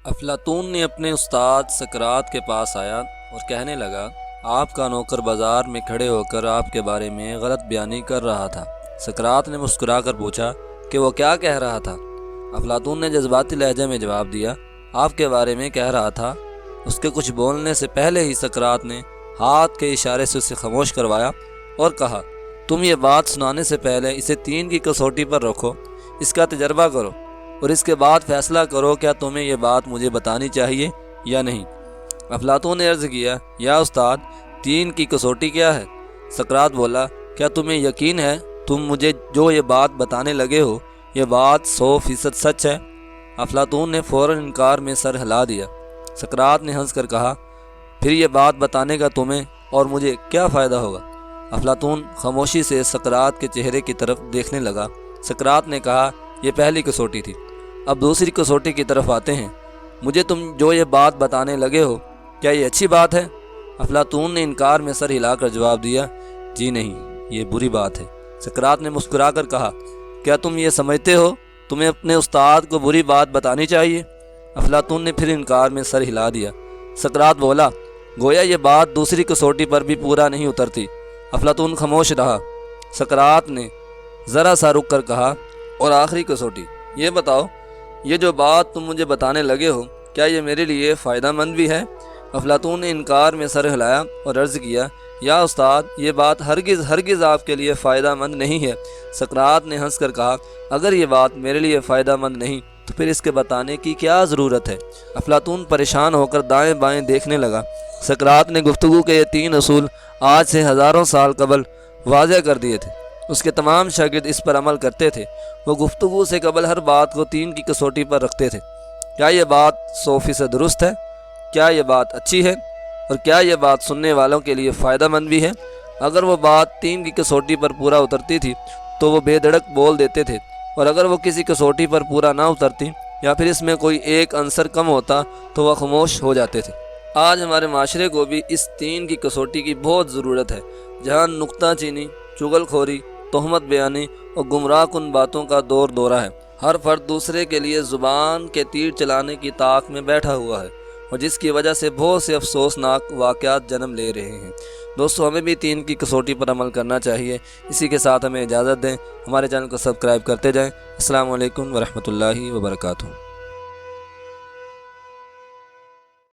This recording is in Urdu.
افلاطون نے اپنے استاد سقراط کے پاس آیا اور کہنے لگا، آپ کا نوکر بازار میں کھڑے ہو کر آپ کے بارے میں غلط بیانی کر رہا تھا۔ سقراط نے مسکرا کر پوچھا کہ وہ کیا کہہ رہا تھا؟ افلاطون نے جذباتی لہجے میں جواب دیا، آپ کے بارے میں کہہ رہا تھا۔ اس کے کچھ بولنے سے پہلے ہی سقراط نے ہاتھ کے اشارے سے اسے خاموش کروایا اور کہا، تم یہ بات سنانے سے پہلے اسے 3 کی کسوٹی پر رکھو، اس کا تجربہ کرو اور اس کے بعد فیصلہ کرو کیا تمہیں یہ بات مجھے بتانی چاہیے یا نہیں۔ افلاطون نے عرض کیا، یا استاد 3 کی کسوٹی کیا ہے؟ سقراط بولا، کیا تمہیں یقین ہے تم مجھے جو یہ بات بتانے لگے ہو یہ بات 100% سچ ہے؟ افلاطون نے فوراً انکار میں سر ہلا دیا۔ سقراط نے ہنس کر کہا، پھر یہ بات بتانے کا تمہیں اور مجھے کیا فائدہ ہوگا؟ افلاطون خاموشی سے سقراط کے چہرے کی طرف دیکھنے لگا۔ سقراط نے کہا، یہ پہلی کسوٹی تھی، اب دوسری کسوٹی کی طرف آتے ہیں۔ مجھے تم جو یہ بات بتانے لگے ہو کیا یہ اچھی بات ہے؟ افلاطون نے انکار میں سر ہلا کر جواب دیا، جی نہیں، یہ بری بات ہے۔ سقراط نے مسکرا کر کہا، کیا تم یہ سمجھتے ہو تمہیں اپنے استاد کو بری بات بتانی چاہیے؟ افلاطون نے پھر انکار میں سر ہلا دیا۔ سقراط بولا، گویا یہ بات دوسری کسوٹی پر بھی پورا نہیں اترتی۔ افلاطون خاموش رہا۔ سقراط نے ذرا سا رک کر کہا، اور آخری کسوٹی، یہ بتاؤ یہ جو بات تم مجھے بتانے لگے ہو کیا یہ میرے لیے فائدہ مند بھی ہے؟ افلاطون نے انکار میں سر ہلایا اور عرض کیا، یا استاد یہ بات ہرگز آپ کے لیے فائدہ مند نہیں ہے۔ سقراط نے ہنس کر کہا، اگر یہ بات میرے لیے فائدہ مند نہیں تو پھر اس کے بتانے کی کیا ضرورت ہے؟ افلاطون پریشان ہو کر دائیں بائیں دیکھنے لگا۔ سقراط نے گفتگو کے یہ 3 اصول آج سے ہزاروں سال قبل واضح کر دیے تھے۔ اس کے تمام شاگرد اس پر عمل کرتے تھے۔ وہ گفتگو سے قبل ہر بات کو 3 کی کسوٹی پر رکھتے تھے۔ کیا یہ بات 100% درست ہے؟ کیا یہ بات اچھی ہے؟ اور کیا یہ بات سننے والوں کے لیے فائدہ مند بھی ہے؟ اگر وہ بات 3 کی کسوٹی پر پورا اترتی تھی تو وہ بے دھڑک بول دیتے تھے، اور اگر وہ کسی کسوٹی پر پورا نہ اترتی یا پھر اس میں کوئی ایک عنصر کم ہوتا تو وہ خاموش ہو جاتے تھے۔ آج ہمارے معاشرے کو بھی اس 3 کی کسوٹی کی بہت ضرورت ہے، جہاں نکتہ چینی، چغل خوری، تہمت بیانی اور گمراہ کن باتوں کا دورہ ہے۔ ہر فرد دوسرے کے لیے زبان کے تیر چلانے کی طاق میں بیٹھا ہوا ہے، اور جس کی وجہ سے بہت سے افسوسناک واقعات جنم لے رہے ہیں۔ دوستو، ہمیں بھی 3 کی کسوٹی پر عمل کرنا چاہیے۔ اسی کے ساتھ ہمیں اجازت دیں، ہمارے چینل کو سبسکرائب کرتے جائیں۔ السلام علیکم ورحمۃ اللہ وبرکاتہ۔